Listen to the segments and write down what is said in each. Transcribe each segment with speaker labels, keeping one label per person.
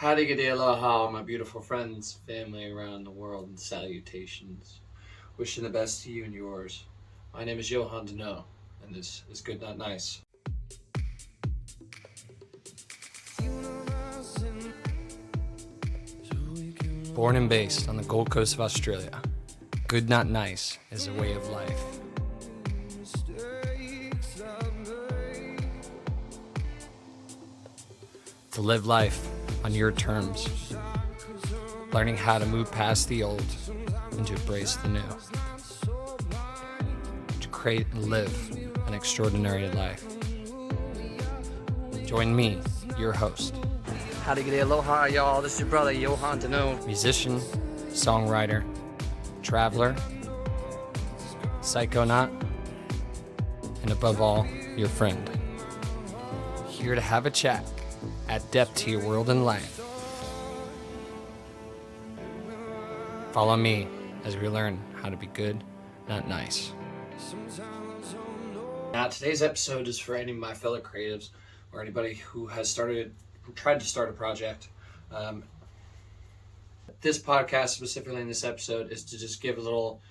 Speaker 1: Howdy, g'day, aloha, my beautiful friends, family around the world, and salutations. Wishing the best to you and yours. My name is Johan Deneau, and this is Good Not Nice. Born and based on the Gold Coast of Australia, Good Not Nice is a way of life. To live life on your terms, learning how to move past the old and to embrace the new, to create and live an extraordinary life. Join me, your host,
Speaker 2: Howdy, g'day, aloha, y'all. This is your brother, Johan Deneau.
Speaker 1: musician, songwriter, traveler, psychonaut, and above all, your friend. Here to have a chat, add depth to your world and life. Follow me as we learn how to be good, not nice. Now, today's episode is for any of my fellow creatives or anybody who has tried to start a project. This podcast, specifically in this episode, is to just give a little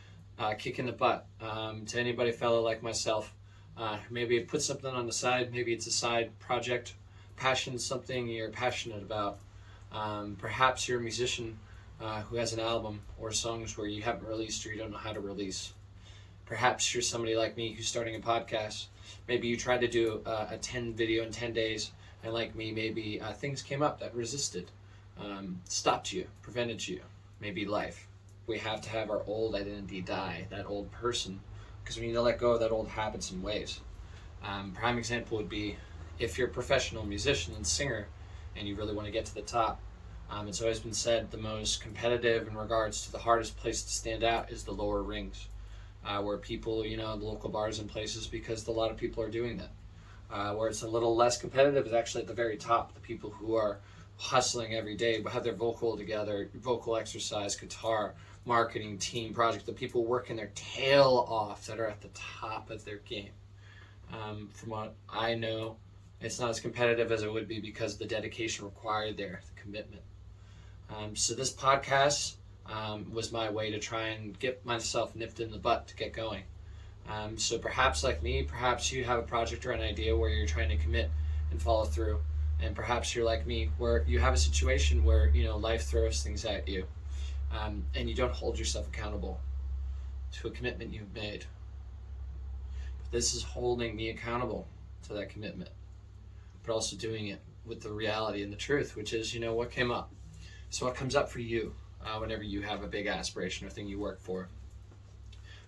Speaker 1: kick in the butt to anybody fellow like myself. Maybe put something on the side, maybe it's a side project, passion, something you're passionate about. Perhaps you're a musician who has an album or songs where you haven't released or you don't know how to release. Perhaps you're somebody like me who's starting a podcast. Maybe you tried to do a 10 video in 10 days, and like me, maybe things came up that resisted, stopped you, prevented you. Maybe life. We have to have our old identity die, that old person, because we need to let go of that old habits and ways. Prime example would be if you're a professional musician and singer and you really want to get to the top. It's always been said the most competitive in regards to the hardest place to stand out is the lower rings, where people, the local bars and places, because a lot of people are doing that. Where it's a little less competitive is actually at the very top, the people who are hustling every day, have their vocal together, vocal exercise, guitar, marketing, team, project, the people working their tail off that are at the top of their game. From what I know, it's not as competitive as it would be because of the dedication required there, the commitment. So this podcast was my way to try and get myself nipped in the butt to get going. So perhaps like me, perhaps you have a project or an idea where you're trying to commit and follow through. And perhaps you're like me, where you have a situation where, life throws things at you, and you don't hold yourself accountable to a commitment you've made. But this is holding me accountable to that commitment, but also doing it with the reality and the truth, which is, what came up. So what comes up for you whenever you have a big aspiration or thing you work for?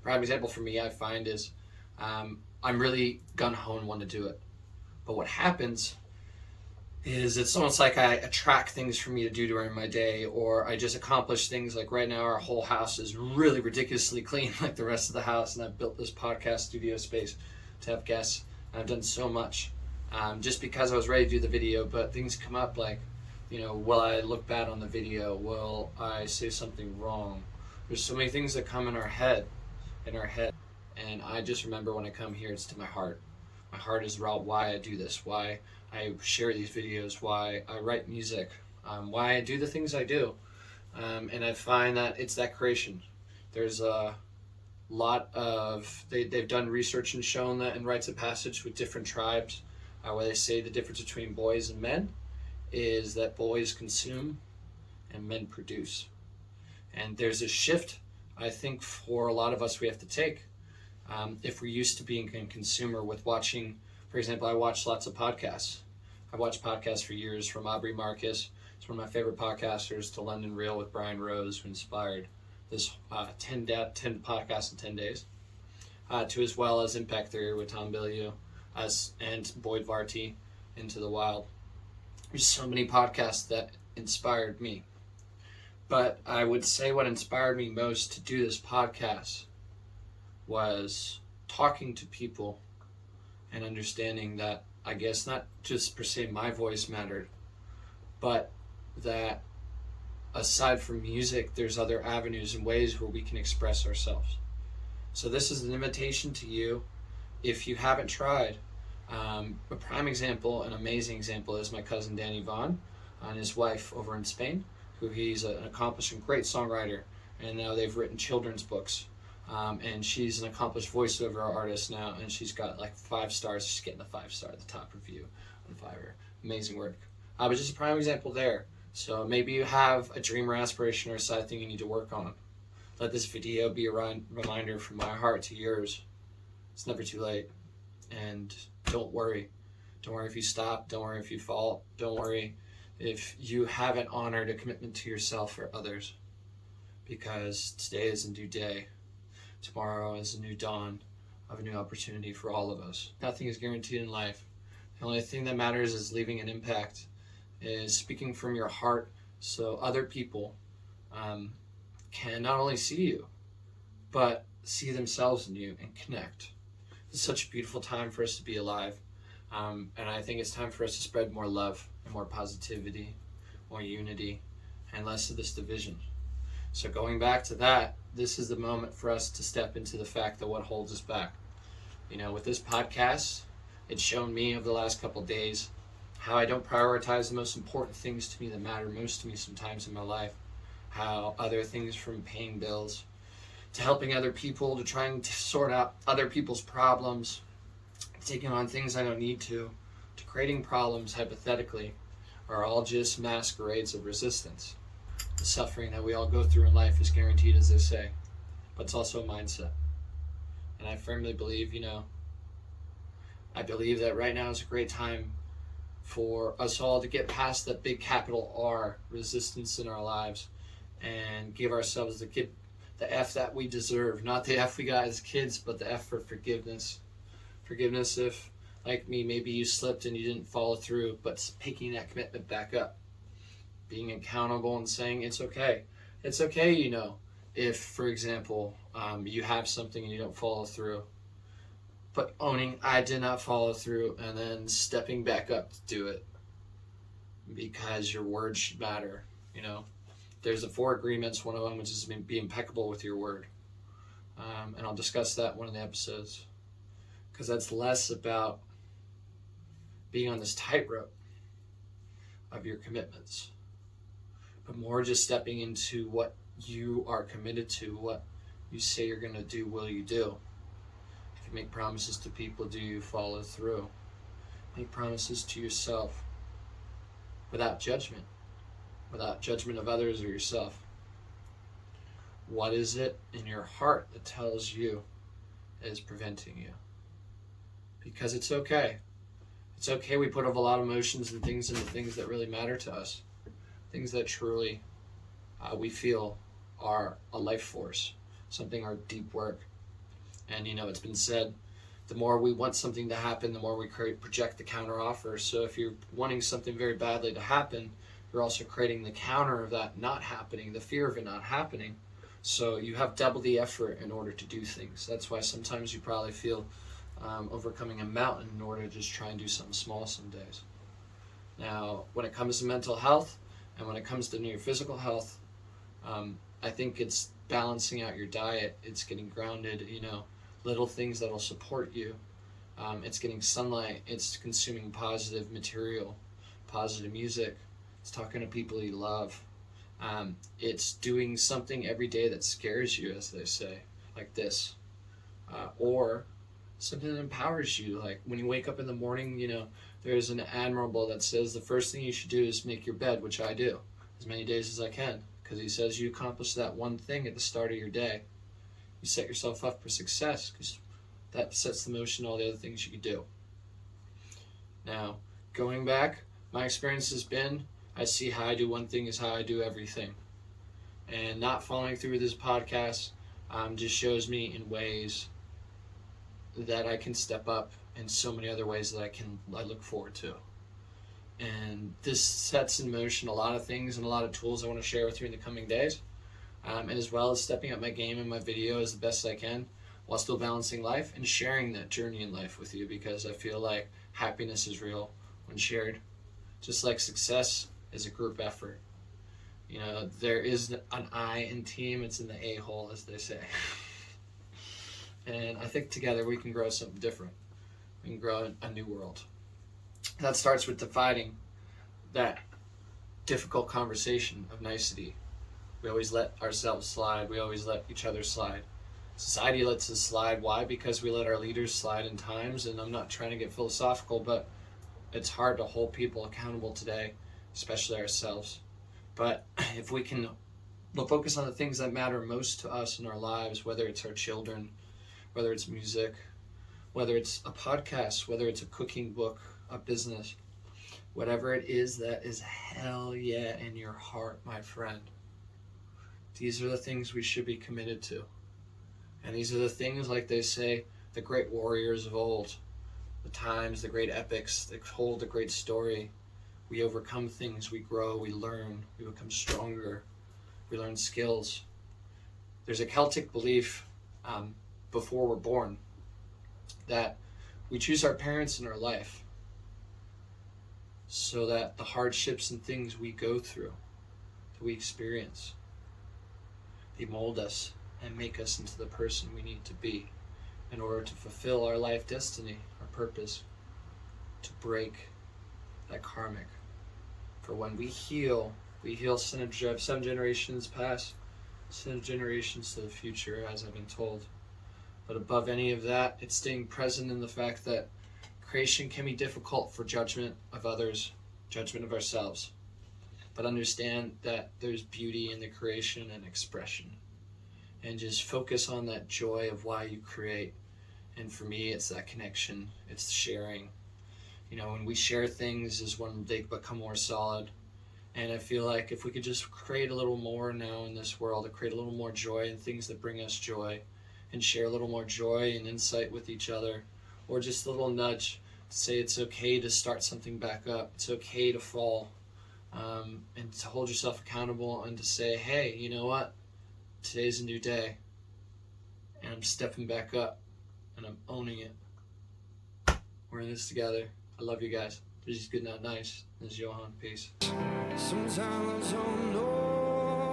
Speaker 1: Prime example for me, I find, is I'm really gung-ho and want to do it. But what happens is it's almost like I attract things for me to do during my day, or I just accomplish things. Like right now, our whole house is really ridiculously clean, like the rest of the house, and I've built this podcast studio space to have guests, and I've done so much just because I was ready to do the video, but things come up like, will I look bad on the video? Will I say something wrong? There's so many things that come in our head, and I just remember when I come here, it's to my heart. My heart is about why I do this, why I share these videos, why I write music, why I do the things I do. And I find that it's that creation. There's a lot of, they've done research and shown that in rites of passage with different tribes, where they say the difference between boys and men is that boys consume and men produce. And there's a shift, I think, for a lot of us we have to take. If we're used to being a consumer with watching, for example, I watch lots of podcasts. I've watched podcasts for years, from Aubrey Marcus, it's one of my favorite podcasters, to London Real with Brian Rose, who inspired this 10 podcasts in 10 days, to as well as Impact Theory with Tom Bilyeu, and Boyd Varty, Into the Wild. There's so many podcasts that inspired me. But I would say what inspired me most to do this podcast was talking to people and understanding that, I guess, not just per se my voice mattered, but that aside from music, there's other avenues and ways where we can express ourselves. So this is an invitation to you, if you haven't tried. A prime example, an amazing example, is my cousin Danny Vaughn. and his wife over in Spain, who he's an accomplished and great songwriter, and now they've written children's books. And she's an accomplished voiceover artist now, and she's got like 5 stars. She's getting a 5-star at the top review on Fiverr. Amazing work. But just a prime example there. So maybe you have a dream or aspiration or a side thing you need to work on. Let this video be a reminder from my heart to yours. It's never too late. And don't worry. Don't worry if you stop. Don't worry if you fall. Don't worry if you haven't honored a commitment to yourself or others. Because today is a new day. Tomorrow is a new dawn of a new opportunity for all of us. Nothing is guaranteed in life. The only thing that matters is leaving an impact, is speaking from your heart so other people can not only see you, but see themselves in you and connect. It's such a beautiful time for us to be alive. And I think it's time for us to spread more love and more positivity, more unity, and less of this division. So going back to that, this is the moment for us to step into the fact that what holds us back. You know, with this podcast, it's shown me over the last couple of days how I don't prioritize the most important things to me that matter most to me sometimes in my life. How other things, from paying bills to helping other people to trying to sort out other people's problems, taking on things I don't need to creating problems hypothetically, are all just masquerades of resistance. The suffering that we all go through in life is guaranteed, as they say, but it's also a mindset. And I firmly believe, I believe that right now is a great time for us all to get past that big capital R resistance in our lives and give ourselves the F that we deserve. Not the F we got as kids, but the F for forgiveness. Forgiveness if, like me, maybe you slipped and you didn't follow through, but picking that commitment back up. Being accountable and saying it's okay. It's okay, if, for example, you have something and you don't follow through. But owning, I did not follow through, and then stepping back up to do it. Because your words should matter, There's the 4 agreements, one of them which is be impeccable with your word. And I'll discuss that in one of the episodes. Because that's less about being on this tightrope of your commitments, but more just stepping into what you are committed to, what you say you're going to do, will you do? If you make promises to people, do you follow through? Make promises to yourself without judgment of others or yourself. What is it in your heart that tells you is preventing you? Because it's okay. It's okay we put a lot of emotions and things into things that really matter to us. Things that truly we feel are a life force, something our deep work. And it's been said, the more we want something to happen, the more we project the counter offer. So if you're wanting something very badly to happen, you're also creating the counter of that not happening, the fear of it not happening. So you have double the effort in order to do things. That's why sometimes you probably feel overcoming a mountain in order to just try and do something small some days. Now, when it comes to mental health and when it comes to your physical health, I think it's balancing out your diet. It's getting grounded, little things that'll support you. It's getting sunlight. It's consuming positive material, positive music. It's talking to people you love. It's doing something every day that scares you, as they say, like this. Or something that empowers you. Like when you wake up in the morning, there's an admirable that says the first thing you should do is make your bed, which I do as many days as I can, because he says you accomplish that one thing at the start of your day. You set yourself up for success, because that sets the motion all the other things you could do. Now, going back, my experience has been, I see how I do one thing is how I do everything. And not following through with this podcast just shows me in ways that I can step up in so many other ways that I look forward to. And this sets in motion a lot of things and a lot of tools I want to share with you in the coming days. And as well as stepping up my game and my video as the best I can while still balancing life and sharing that journey in life with you, because I feel like happiness is real when shared. Just like success is a group effort. There is an I in team, it's in the A-hole, as they say. And I think together we can grow something different. We can grow a new world. That starts with defining that difficult conversation of nicety. We always let ourselves slide. We always let each other slide. Society lets us slide. Why? Because we let our leaders slide in times. And I'm not trying to get philosophical, but it's hard to hold people accountable today, especially ourselves. But if we can focus on the things that matter most to us in our lives, whether it's our children, whether it's music, whether it's a podcast, whether it's a cooking book, a business, whatever it is that is hell yeah in your heart, my friend. These are the things we should be committed to. And these are the things, like they say, the great warriors of old, the great epics that hold a great story. We overcome things, we grow, we learn, we become stronger, we learn skills. There's a Celtic belief before we're born that we choose our parents in our life so that the hardships and things we go through, that we experience, they mold us and make us into the person we need to be in order to fulfill our life destiny, our purpose, to break that karmic. For when we heal 7 generations past, 7 generations to the future, as I've been told. But above any of that, it's staying present in the fact that creation can be difficult for judgment of others, judgment of ourselves. But understand that there's beauty in the creation and expression. And just focus on that joy of why you create. And for me, it's that connection, it's sharing. You know, when we share things is when they become more solid. And I feel like if we could just create a little more now in this world, to create a little more joy and things that bring us joy, and share a little more joy and insight with each other, or just a little nudge to say it's okay to start something back up, it's okay to fall, and to hold yourself accountable and to say, hey, you know what? Today's a new day, and I'm stepping back up, and I'm owning it. We're in this together. I love you guys. This is good, not nice. This is Johan. Peace.
Speaker 3: Sometimes I don't know